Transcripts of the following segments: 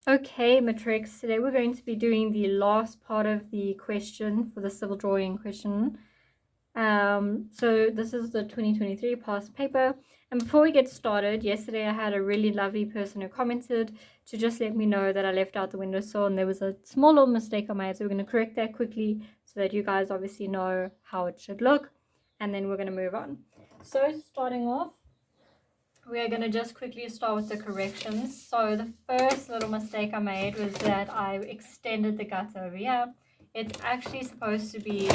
Okay, Matrix, today we're going to be doing the last part of the question for the civil drawing question. So this is the 2023 past paper. And before we get started, yesterday I had a really lovely person who commented to just let me know that I left out the windowsill and there was a small little mistake I made. So we're going to correct that quickly so that you guys obviously know how it should look. And then we're going to move on. So starting off, we are going to just quickly start with the corrections. So the first little mistake I made was that I extended the gutter over here. It's actually supposed to be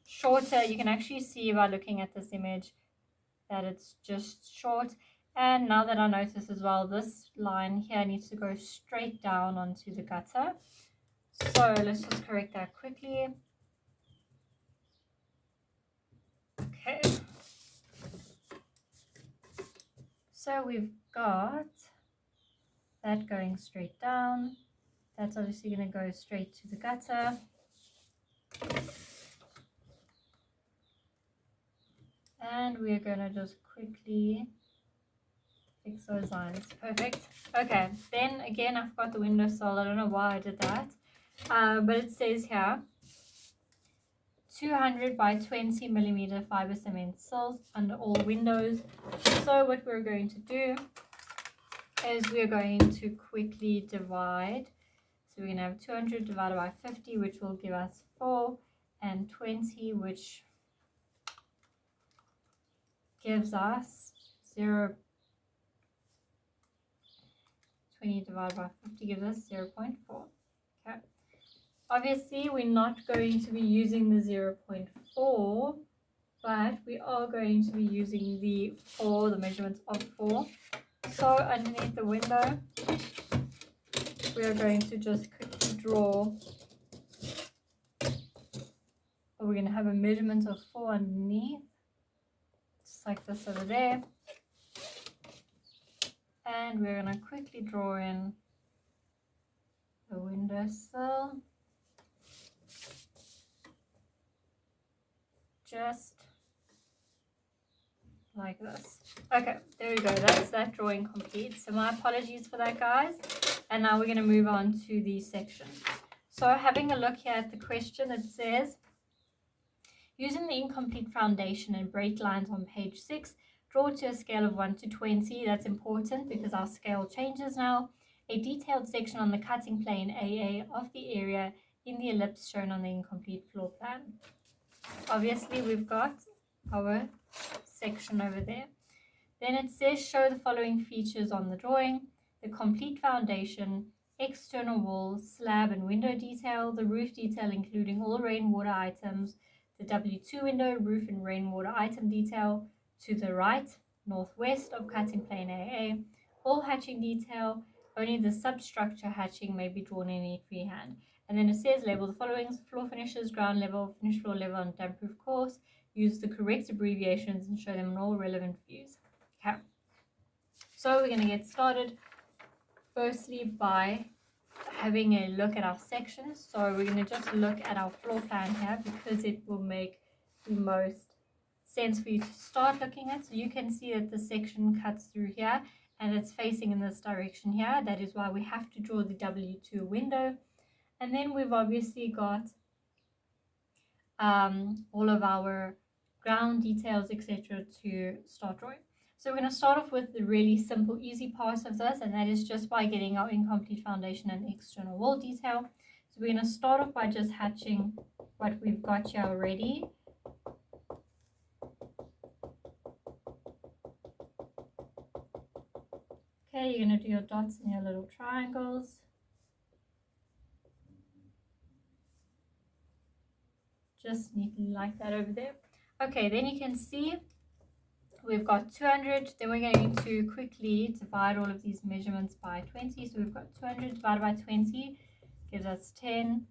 shorter. You can actually see by looking at this image that it's just short. And now that I notice as well, this line here needs to go straight down onto the gutter. So let's just correct that quickly. Okay. So we've got that going straight down. That's obviously going to go straight to the gutter. And we're going to just quickly fix those lines. Perfect. Okay, then again, I forgot the windowsill. I don't know why I did that. But it says here, 200 by 20 millimeter fiber cement sills under all windows. So what we're going to do is we're going to quickly divide. So we're going to have 200 divided by 50, which will give us 4, and 20, which gives us 0. 20 divided by 50 gives us 0.4. Okay. Obviously, we're not going to be using the 0.4, but we are going to be using the 4, the measurements of 4. So underneath the window, we are going to just quickly draw, or we're going to have a measurement of 4 underneath, just like this over there. And we're going to quickly draw in the windowsill. Just like this. Okay, there we go. That's that drawing complete. So my apologies for that, guys. And now we're going to move on to the section. So having a look here at the question, it says, using the incomplete foundation and break lines on page 6, draw to a scale of 1 to 20. That's important because our scale changes now. A detailed section on the cutting plane AA of the area in the ellipse shown on the incomplete floor plan. Obviously, we've got our section over there. Then it says show the following features on the drawing: the complete foundation, external wall, slab and window detail, the roof detail including all rainwater items, the W2 window, roof and rainwater item detail to the right, northwest of cutting plane AA, all hatching detail, only the substructure hatching may be drawn in neat freehand. And then it says label the following: floor finishes, ground level, finished floor level, and damp-proof course. Use the correct abbreviations and show them in all relevant views. Okay, so we're going to get started firstly by having a look at our sections. So we're going to just look at our floor plan here because it will make the most sense for you to start looking at. So you can see that the section cuts through here and it's facing in this direction here. That is why we have to draw the W2 window. And then we've obviously got all of our ground details, etc. to start drawing. So we're going to start off with the really simple, easy part of this, and that is just by getting our incomplete foundation and external wall detail. So we're going to start off by just hatching what we've got here already. Okay, you're going to do your dots and your little triangles. Just neatly like that over there. Okay, then you can see we've got 200. Then we're going to quickly divide all of these measurements by 20. So we've got 200 divided by 20 gives us 10.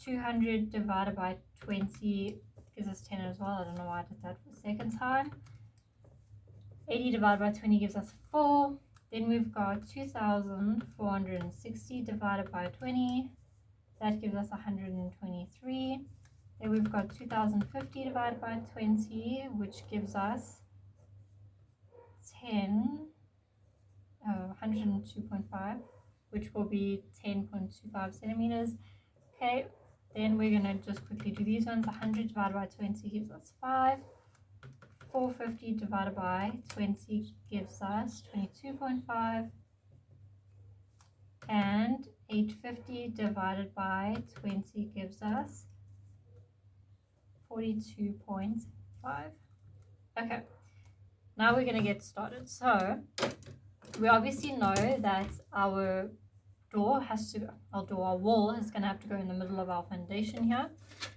200 divided by 20 gives us 10 as well. I don't know why I did that for the second time. 80 divided by 20 gives us 4. Then we've got 2,460 divided by 20. That gives us 123. Then we've got 2,050 divided by 20, which gives us 110. 102.5, which will be 10.25 centimeters. Okay, then we're going to just quickly do these ones. 100 divided by 20 gives us 5. 450 divided by 20 gives us 22.5. And 850 divided by 20 gives us 42.5. Okay, now we're going to get started. So we obviously know that our wall is going to have to go in the middle of our foundation here.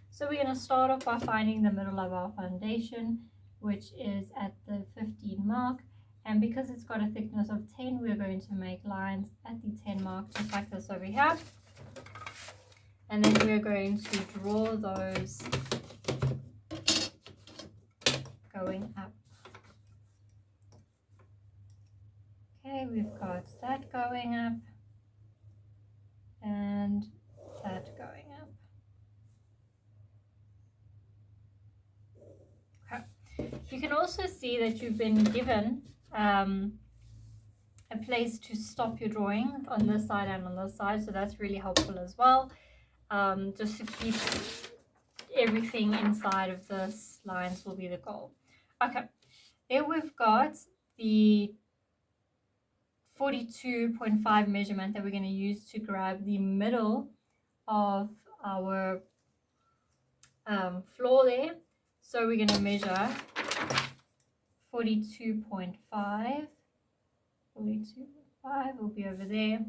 So we're going to start off by finding the middle of our foundation, which is at the 15 mark. And because it's got a thickness of 10, we're going to make lines at the 10 mark, just like this over here. And then we're going to draw those going up. Okay, we've got that going up and that going up. Okay. You can also see that you've been given a place to stop your drawing on this side and on this side, so that's really helpful as well, just to keep everything inside of this lines will be the goal. Okay, there we've got the 42.5 measurement that we're going to use to grab the middle of our floor there. So we're going to measure 42.5. 42.5 will be over there.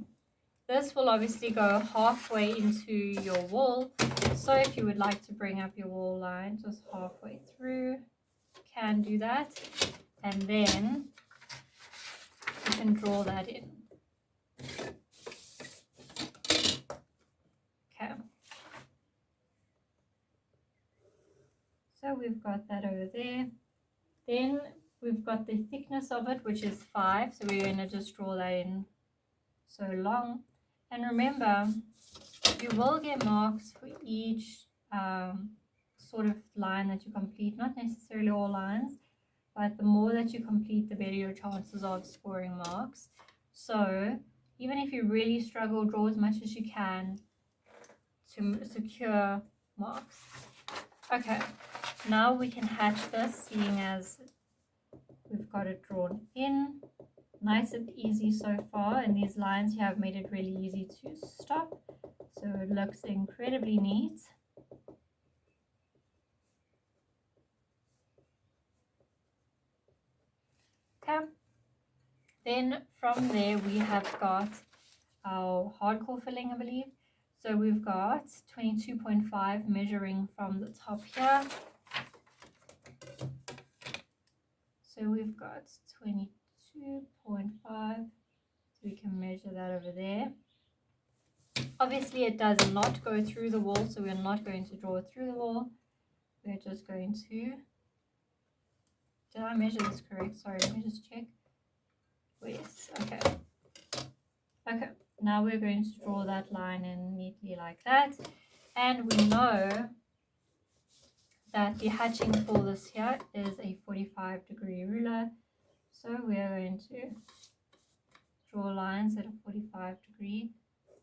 This will obviously go halfway into your wall. So if you would like to bring up your wall line just halfway through, you can do that. And then you can draw that in. Okay. So we've got that over there. Then we've got the thickness of it, which is 5. So we're going to just draw that in so long. And remember, you will get marks for each sort of line that you complete, not necessarily all lines, but the more that you complete, the better your chances are of scoring marks. So even if you really struggle, draw as much as you can to secure marks. Okay, now we can hatch this, seeing as we've got it drawn in. Nice and easy so far, and these lines here have made it really easy to stop, so it looks incredibly neat. Okay, then from there we have got our hardcore filling, I believe. So we've got 22.5 measuring from the top here. So we've got 22.5, so we can measure that over there. Obviously it does not go through the wall, so we're not going to draw it through the wall. We're just going to, did I measure this correct? Sorry, let me just check. Oh, yes, okay. Okay, now we're going to draw that line in neatly like that. And we know that the hatching for this here is a 45-degree ruler. So we are going to draw lines at a 45-degree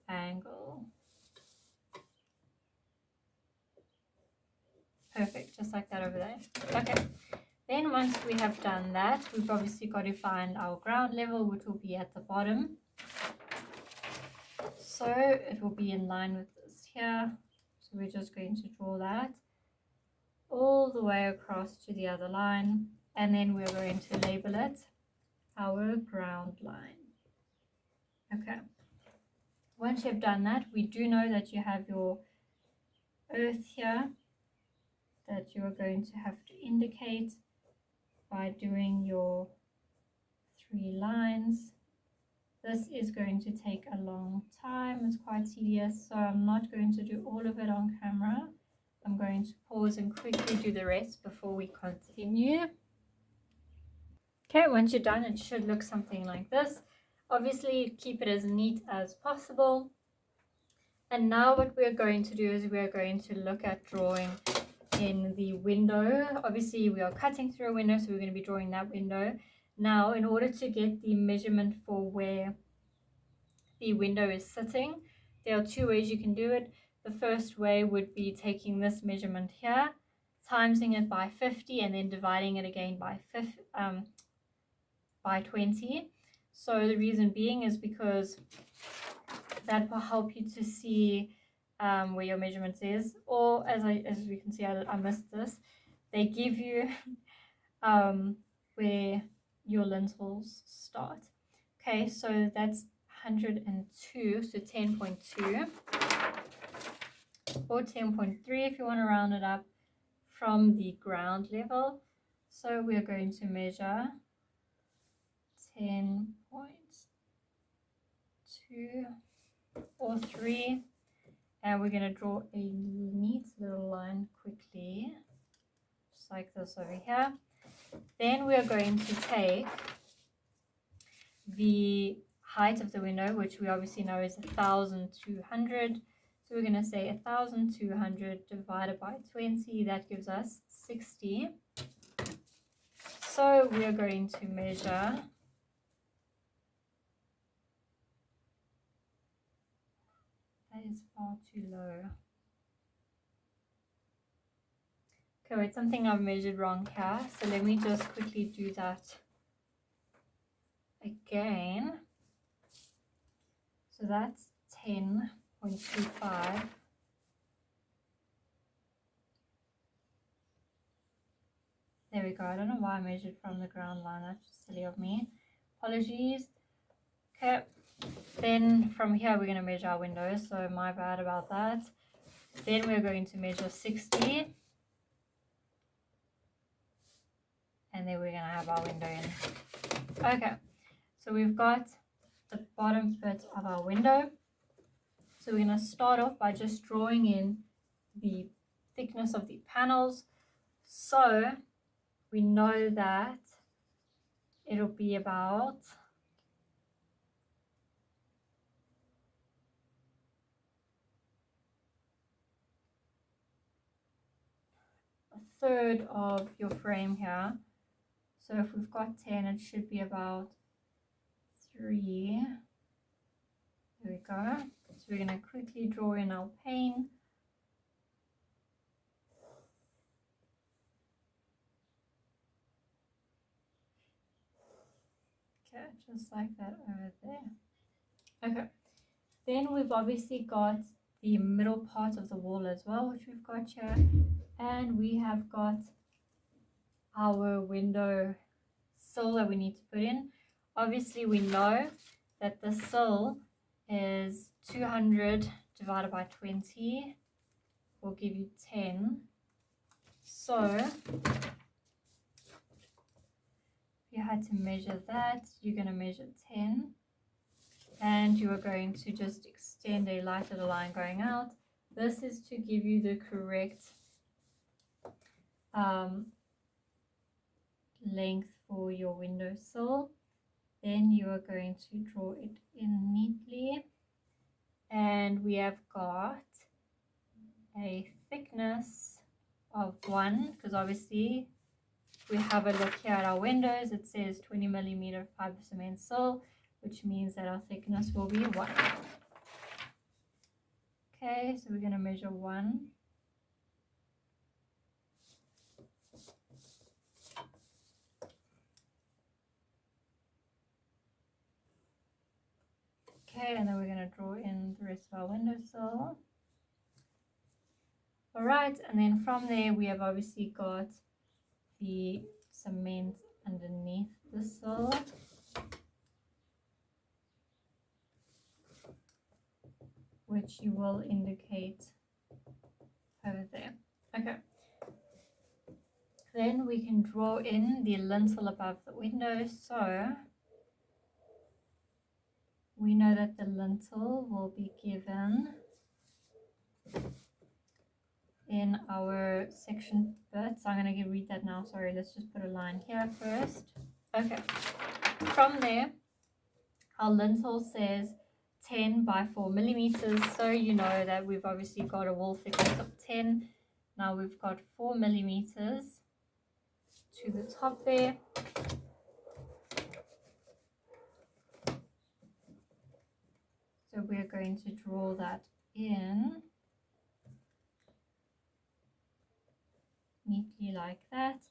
angle. Perfect, just like that over there. Okay, then once we have done that, we've obviously got to find our ground level, which will be at the bottom. So it will be in line with this here. So we're just going to draw that all the way across to the other line, and then we're going to label it our ground line. Okay, once you've done that, we do know that you have your earth here that you're going to have to indicate by doing your 3 lines. This is going to take a long time, it's quite tedious, so I'm not going to do all of it on camera. I'm going to pause and quickly do the rest before we continue. Okay, once you're done, it should look something like this. Obviously, keep it as neat as possible. And now what we're going to do is we're going to look at drawing in the window. Obviously, we are cutting through a window, so we're going to be drawing that window. Now, in order to get the measurement for where the window is sitting, there are two ways you can do it. The first way would be taking this measurement here, timesing it by 50, and then dividing it again by 20. So the reason being is because that will help you to see where your measurements is. Or as we can see, I missed this. They give you where your lintels start. Okay, so that's 102, so 10.2 or 10.3 if you want to round it up from the ground level. So we're going to measure 10.2 or 3, and we're going to draw a neat little line quickly, just like this over here. Then we're going to take the height of the window, which we obviously know is 1,200. So we're going to say 1,200 divided by 20, that gives us 60. So we are going to measure that is far too low. Okay, wait, something I've measured wrong here. So let me just quickly do that again. So that's 10.25. There we go. I don't know why I measured from the ground line. That's just silly of me. Apologies. Okay. Then from here we're going to measure our windows. So my bad about that. Then we're going to measure 60. And then we're going to have our window in. Okay. So we've got the bottom bit of our window. So we're going to start off by just drawing in the thickness of the panels. So we know that it'll be about a third of your frame here. So if we've got 10, it should be about 3. There we go. So we're going to quickly draw in our pane. Okay, just like that over there. Okay, then we've obviously got the middle part of the wall as well, which we've got here, and we have got our window sill that we need to put in. Obviously we know that the sill is 200 divided by 20 will give you 10. So if you had to measure that, you're going to measure 10, and you are going to just extend a light little line going out. This is to give you the correct length for your windowsill. Then you are going to draw it in neatly, and we have got a thickness of 1, because obviously we have a look here at our windows, it says 20 millimeter fiber cement sill, which means that our thickness will be 1. Okay, so we're going to measure 1. Okay, and then we're going to draw in the rest of our windowsill. Alright, and then from there we have obviously got the cement underneath the sill. Which you will indicate over there. Okay. Then we can draw in the lintel above the window. So we know that the lintel will be given in our section bit. So I'm going to read that now. Sorry, let's just put a line here first. Okay. From there, our lintel says 10 by 4 millimeters. So you know that we've obviously got a wall thickness of 10. Now we've got 4 millimeters to the top there. So we're going to draw that in neatly like that.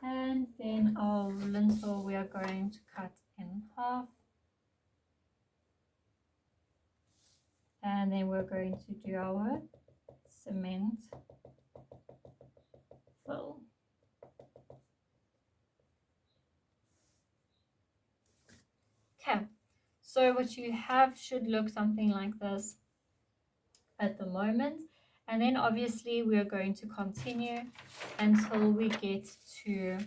And then our lintel we are going to cut in half. And then we're going to do our cement fill. Okay, so what you have should look something like this at the moment. And then obviously we are going to continue until we get to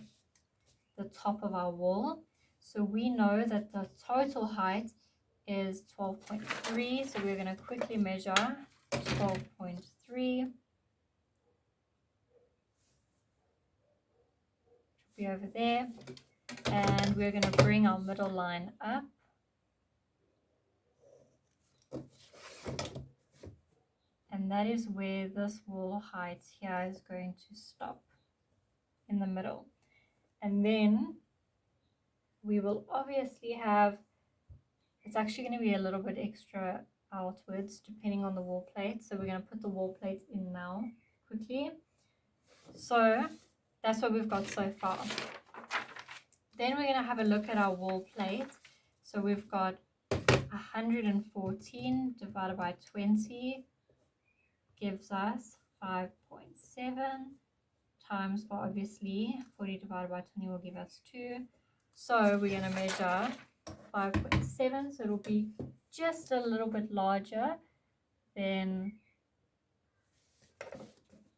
the top of our wall. So we know that the total height is 12.3. So we're going to quickly measure 12.3. Should be over there. And we're going to bring our middle line up. And that is where this wall height here is going to stop in the middle. And then we will obviously have, it's actually going to be a little bit extra outwards depending on the wall plate. So we're going to put the wall plate in now quickly. So that's what we've got so far. Then we're going to have a look at our wall plate. So we've got 114 divided by 20 gives us 5.7 times, well, obviously 40 divided by 20 will give us 2. So we're going to measure 5.7, so it'll be just a little bit larger than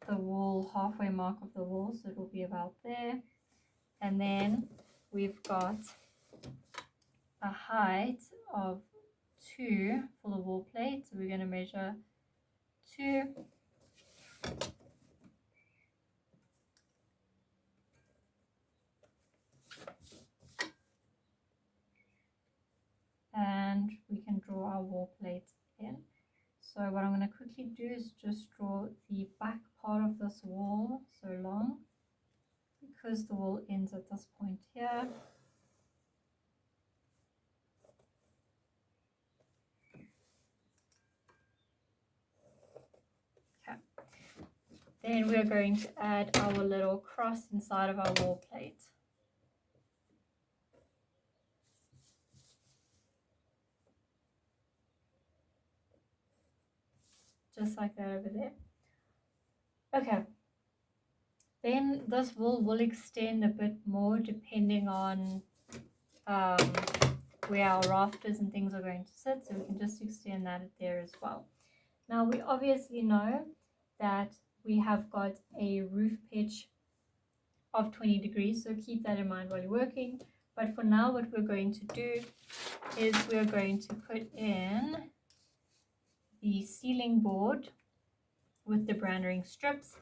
the wall, halfway mark of the wall, so it'll be about there. And then we've got a height of 2 for the wall plate, so we're going to measure 2. And we can draw our wall plate in. So what I'm going to quickly do is just draw the back part of this wall so long, because the wall ends at this point here. Okay. Then we're going to add our little cross inside of our wall plate. Just like that over there. Okay. Then this wall will extend a bit more depending on where our rafters and things are going to sit. So we can just extend that there as well. Now we obviously know that we have got a roof pitch of 20 degrees. So keep that in mind while you're working. But for now, what we're going to do is we're going to put in the ceiling board with the branding strips.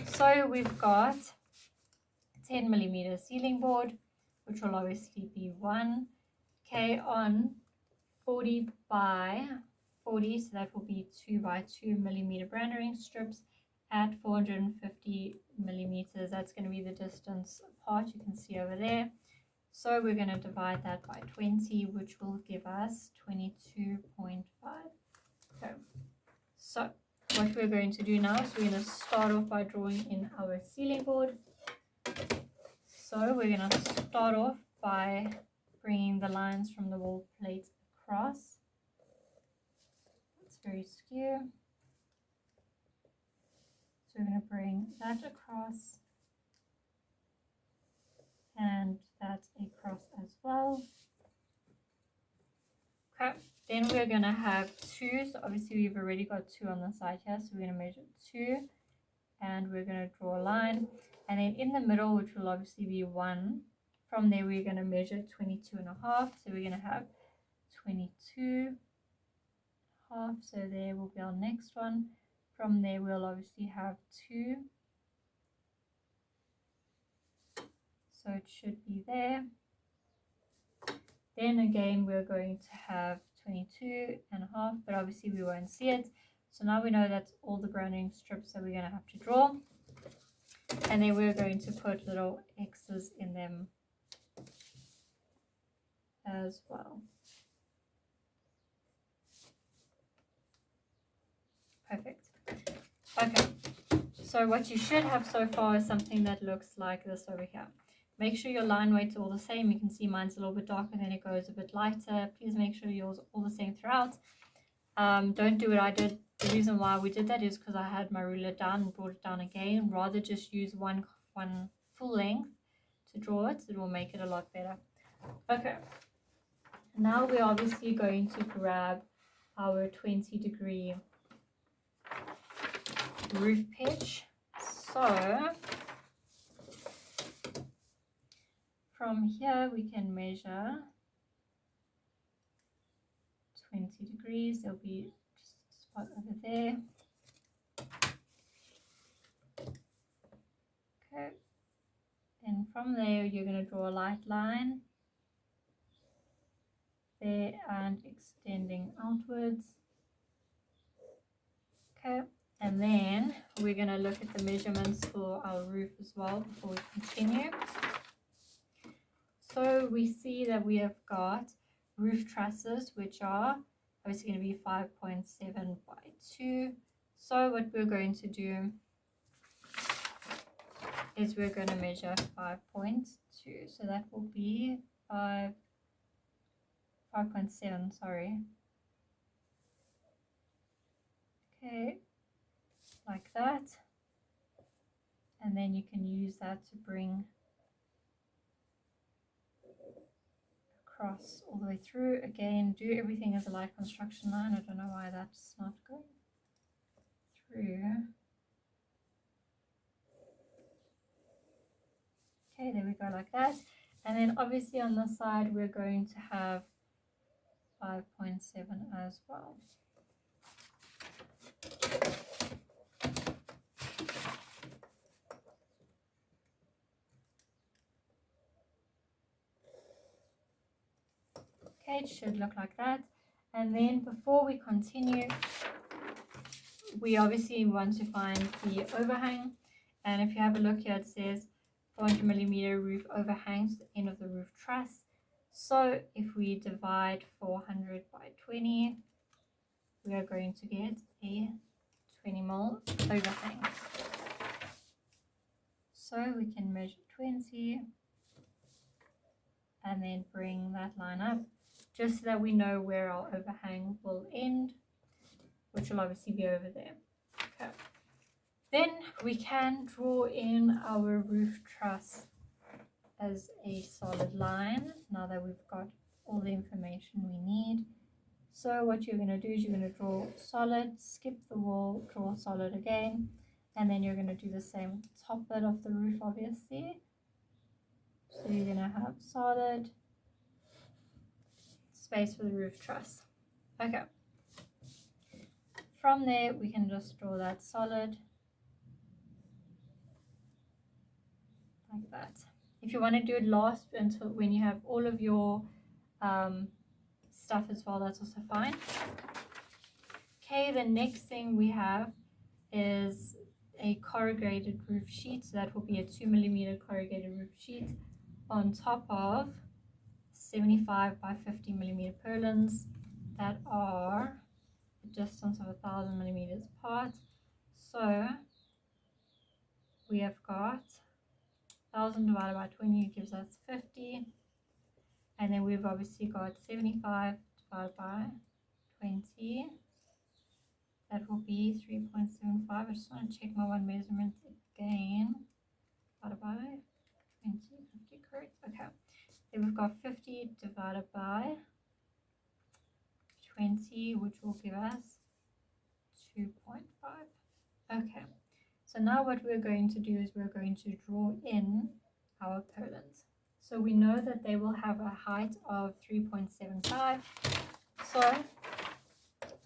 So we've got 10 millimeter ceiling board, which will obviously be 1K on 40 by 40, so that will be 2 by 2 millimeter branding strips at 450 millimeters. That's going to be the distance apart, you can see over there. So we're going to divide that by 20, which will give us 22.5. Okay, so what we're going to do now is we're going to start off by drawing in our ceiling board. So we're going to start off by bringing the lines from the wall plate across. It's very skew. So we're going to bring that across and that across as well. Okay, then we're going to have 2. So obviously we've already got 2 on the side here, so we're going to measure 2 and we're going to draw a line. And then in the middle, which will obviously be 1, from there we're going to measure 22.5. So we're going to have 22.5. So there will be our next one. From there we'll obviously have 2. So it should be there. Then again we're going to have 22.5, but obviously we won't see it. So now we know that's all the branding strips that we're going to have to draw. And then we're going to put little X's in them as well. Okay, so what you should have so far is something that looks like this over here. Make sure your line weights are all the same. You can see mine's a little bit darker, then it goes a bit lighter. Please make sure yours are all the same throughout. Don't do what I did. The reason why we did that is because I had my ruler down and brought it down again. Rather just use one full length to draw it. It will make it a lot better. Okay, now we're obviously going to grab our 20-degree roof pitch. So from here we can measure 20 degrees. There'll be just a spot over there. Okay, and from there you're going to draw a light line there and extending outwards. Okay, and then we're going to look at the measurements for our roof as well before we continue. So we see that we have got roof trusses, which are obviously going to be 5.7 by 2. So what we're going to do is we're going to measure 5.2. So that will be 5.7, sorry. Okay, like that. And then you can use that to bring across all the way through. Again, do everything as a light construction line. I don't know why that's not going through. Okay, there we go, like that. And then obviously on this side we're going to have 5.7 as well. Okay, it should look like that. And then before we continue, we obviously want to find the overhang. And if you have a look here, it says 400mm roof overhang to the end of the roof truss. So if we divide 400 by 20, we are going to get a 20mm overhang. So we can measure 20 and then bring that line up, just so that we know where our overhang will end, which will obviously be over there. Okay. Then we can draw in our roof truss as a solid line, now that we've got all the information we need. So what you're going to do is you're going to draw solid, skip the wall, draw solid again, and then you're going to do the same top bit of the roof, obviously. So you're going to have solid, space for the roof truss. Okay. From there, we can just draw that solid like that. If you want to do it last until when you have all of your stuff as well, that's also fine. Okay, the next thing we have is a corrugated roof sheet. So that will be a 2mm corrugated roof sheet on top of 75 by 50mm purlins that are a distance of 1000mm apart. So we have got 1000 divided by 20 gives us 50, and then we've obviously got 75 divided by 20, that will be 3.75. I just want to check my one measurement again. Divided by 20, 50, correct? Okay, then we've got 50 divided by 20, which will give us 2.5. Okay, so now what we're going to do is we're going to draw in our purlins. So we know that they will have a height of 3.75. So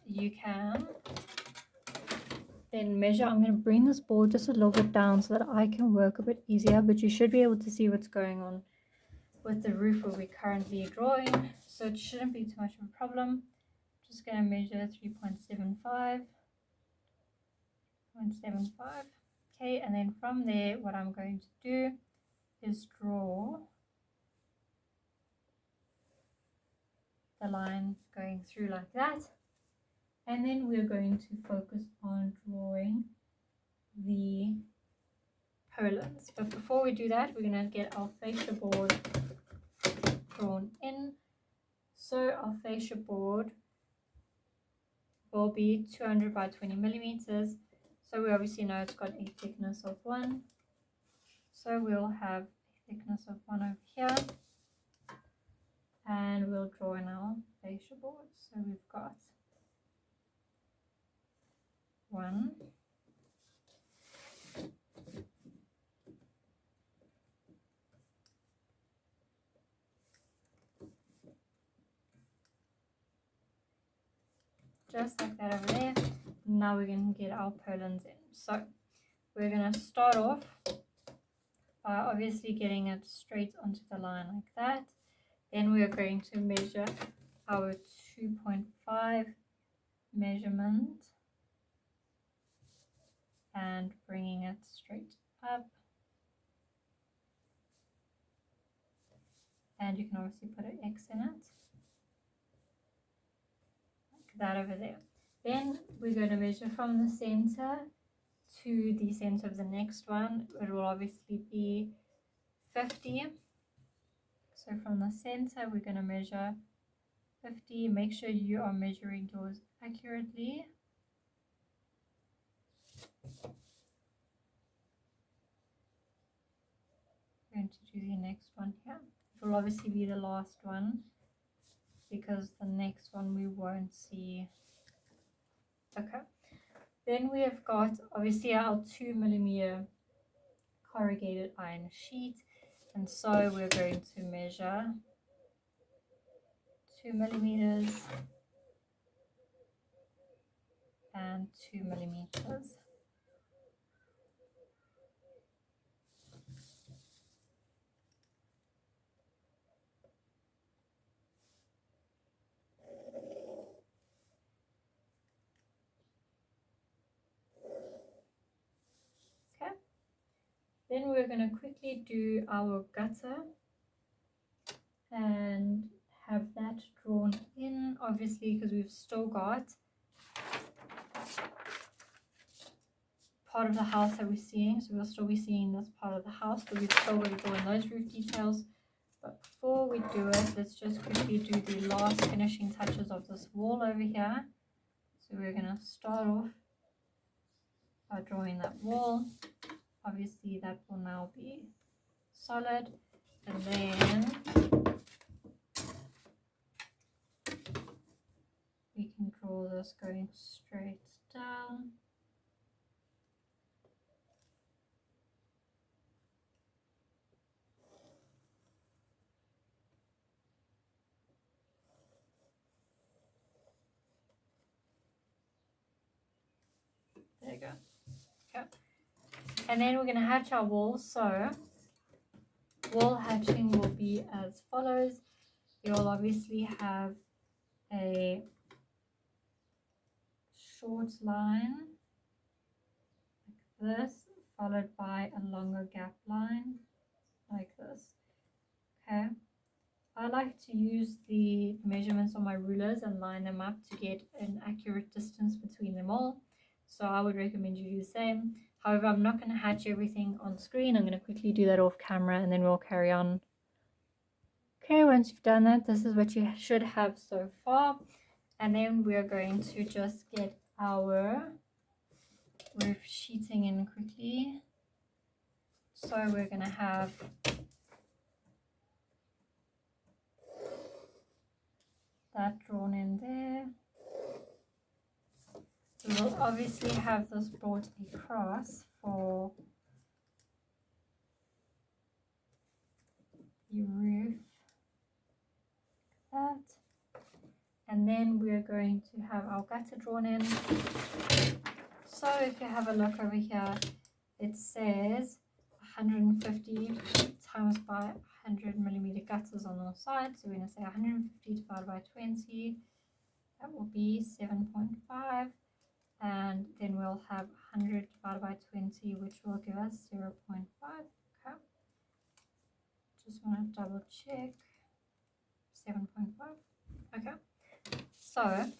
you can then measure. I'm going to bring this board just a little bit down so that I can work a bit easier, but you should be able to see what's going on with the roof where we're currently drawing. So it shouldn't be too much of a problem. Just going to measure 3.75. Okay, and then from there what I'm going to do is draw the line going through like that, and then we're going to focus on drawing the purlins. But before we do that, we're going to get our fascia board drawn in. So our fascia board will be 200 by 20 millimeters. So we obviously know it's got a thickness of 1. So we'll have a thickness of 1 over here. And we'll draw in our fascia board. So we've got 1, just like that over there. Now we're going to get our purlins in. So we're going to start off by obviously getting it straight onto the line like that. Then we are going to measure our 2.5 measurement and bringing it straight up. And you can obviously put an X in it, like that over there. Then we're going to measure from the center to the center of the next one. It will obviously be 50. So from the center, we're going to measure 50. Make sure you are measuring yours accurately. I'm going to do the next one here. It will obviously be the last one because the next one we won't see. Okay. Then we have got obviously our 2mm corrugated iron sheet, and so we're going to measure 2 millimeters and 2 millimeters. Okay. Then we're going to quickly do our gutter and have that drawn in, obviously, because we've still got part of the house that we're seeing, so we'll still be seeing this part of the house, but we've still got to draw in those roof details. But before we do it, let's just quickly do the last finishing touches of this wall over here. So we're going to start off by drawing that wall. Obviously that will now be solid, and then we can draw this going straight down. There you go. Okay. And then we're going to hatch our walls. So wall hatching will be as follows. You'll obviously have a short line like this, followed by a longer gap line like this. Okay. I like to use the measurements on my rulers and line them up to get an accurate distance between them all. So I would recommend you do the same. However, I'm not going to hatch everything on screen. I'm going to quickly do that off camera and then we'll carry on. Okay, once you've done that, this is what you should have so far. And then we're going to just get our roof sheeting in quickly. So we're going to have that drawn in there. We will obviously have this brought across for the roof, like that. And then we're going to have our gutter drawn in. So if you have a look over here, it says 150 times by 100 millimeter gutters on all sides. So we're going to say 150 divided by 20. That will be 7.5. And then we'll have 100 divided by 20, which will give us 0.5. Okay. Just want to double check. 7.5. Okay. So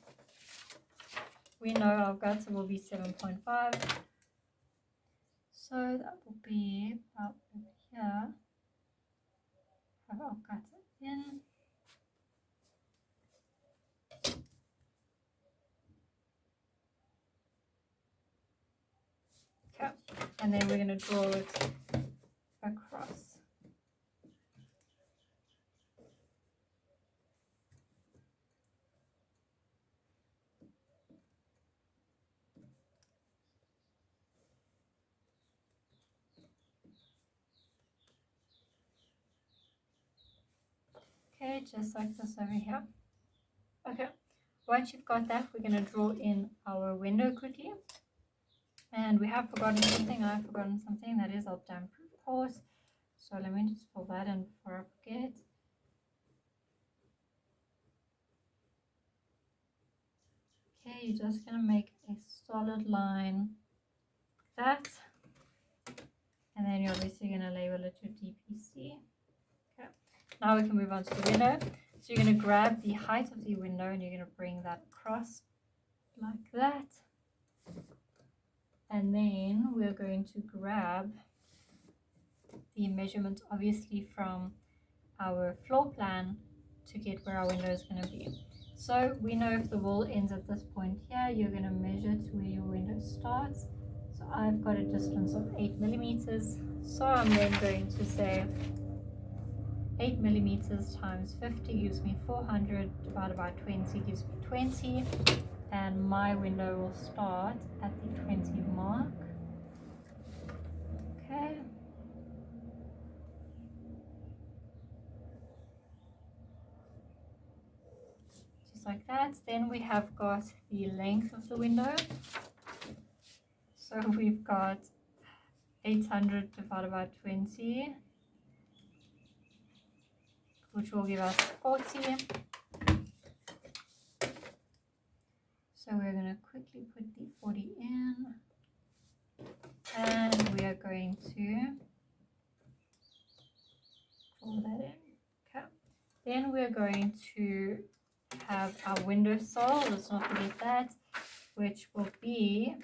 we know our gutter will be 7.5. So that will be about over here. I'll cut it in. Okay, and then we're going to draw it across. Okay, just like this over here. Okay, once you've got that, we're going to draw in our window quickly. And we have forgotten something. I've forgotten something. That is our damp-proof course. So let me just fill that in before I forget. Okay, you're just going to make a solid line like that. And then you're obviously going to label it your DPC. Okay, now we can move on to the window. So you're going to grab the height of the window and you're going to bring that across like that. And then we're going to grab the measurement obviously from our floor plan to get where our window is going to be. So we know if the wall ends at this point here, you're going to measure to where your window starts. So I've got a distance of 8 millimeters. So I'm then going to say 8 millimeters times 50 gives me 400, divided by 20 gives me 20. And my window will start at the 20 mark. Okay. Just like that. Then we have got the length of the window. So we've got 800 divided by 20, which will give us 40. So we're going to quickly put the 40 in. And we are going to draw that in. Okay. Then we're going to have our window sole, let's not forget that, which will be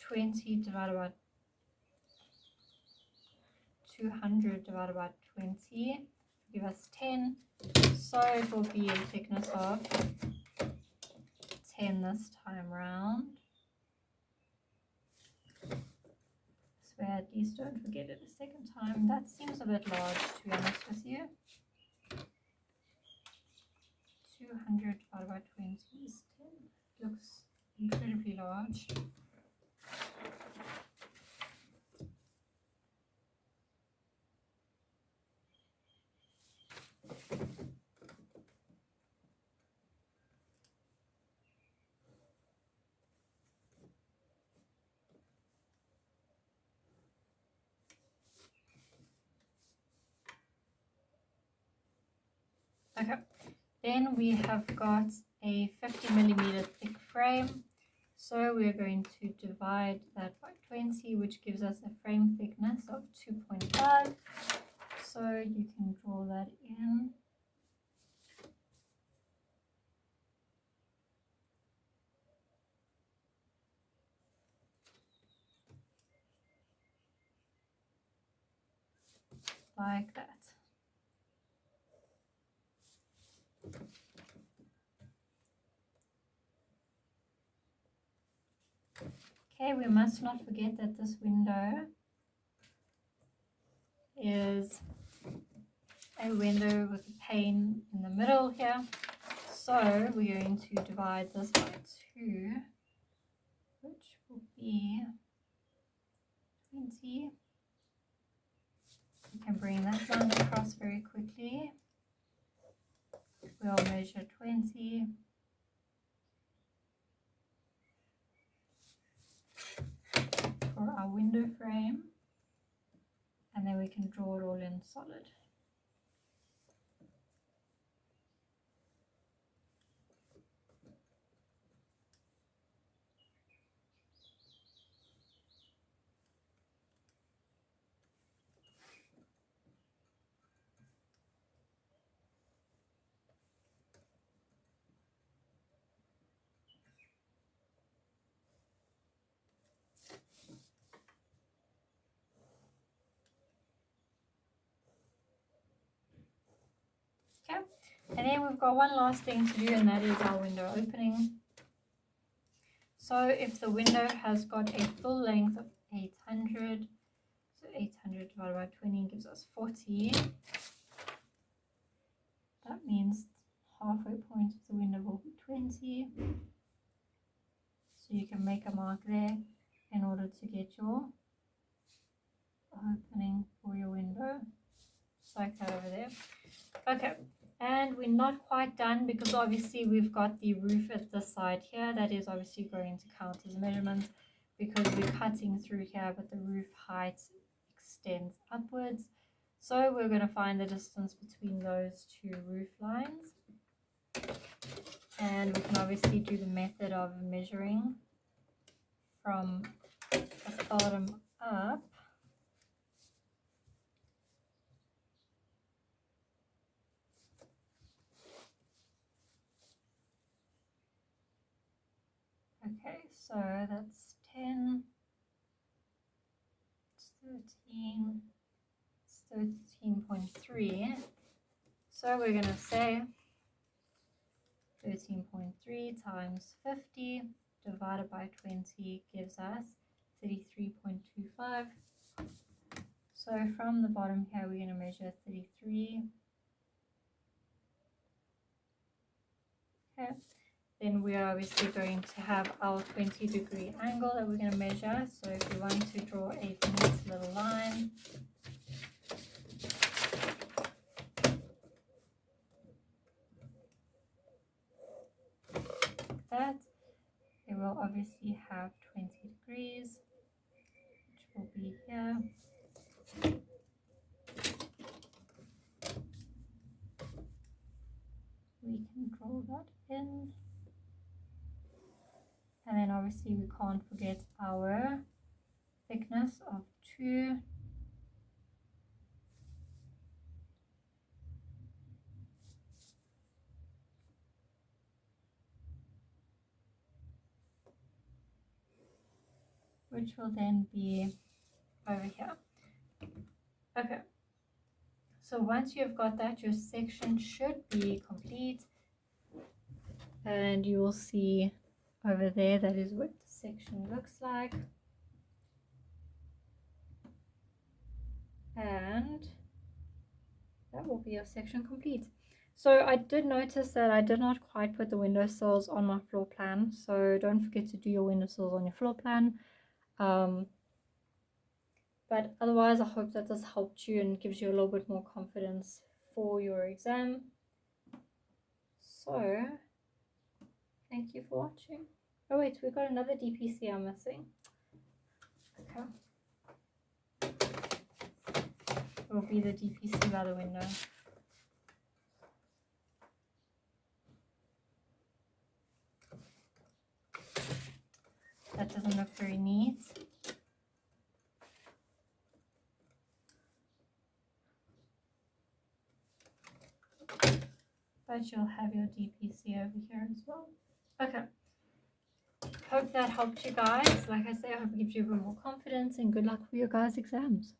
20 divided by 200 divided by 20, give us 10. So it will be a thickness of 10 this time round. So at least don't forget it a second time. That seems a bit large, to be honest with you. 200 divided by 20 is 10. Looks incredibly large. Okay, then we have got a 50 millimeter thick frame. So we're going to divide that by 20, which gives us a frame thickness of 2.5. So you can draw that in. Like that. Okay, we must not forget that this window is a window with a pane in the middle here. So we're going to divide this by 2, which will be 20. You can bring that line across very quickly. We'll measure 20. For our window frame, and then we can draw it all in solid. then we've got one last thing to do, and that is our window opening. So if the window has got a full length of 800, so 800 divided by 20 gives us 40. That means halfway point of the window will be 20. So you can make a mark there in order to get your opening for your window, just like that over there. Okay, and we're not quite done because obviously we've got the roof at the side here. That is obviously going to count as a measurement because we're cutting through here, but the roof height extends upwards. So we're going to find the distance between those two roof lines. And we can obviously do the method of measuring from the bottom up. Okay, so that's 10, it's 13, it's 13.3. So we're going to say 13.3 times 50 divided by 20 gives us 33.25. So from the bottom here, we're going to measure 33. Okay. Then we are obviously going to have our 20-degree angle that we're going to measure. So if we want to draw a neat little line, that, it will obviously have 20 degrees, which will be here. We can draw that in. And then obviously we can't forget our thickness of 2. Which will then be over here. Okay. So once you've got that, your section should be complete. And you will see over there, that is what the section looks like. And that will be your section complete. So I did notice that I did not quite put the windowsills on my floor plan. So don't forget to do your windowsills on your floor plan. But otherwise, I hope that this helped you and gives you a little bit more confidence for your exam. So thank you for watching. Oh wait, we've got another DPC I'm missing. Okay. It will be the DPC by the window. That doesn't look very neat. But you'll have your DPC over here as well. Okay. Hope that helped you guys. Like I say, I hope it gives you a bit more confidence and good luck for your guys' exams.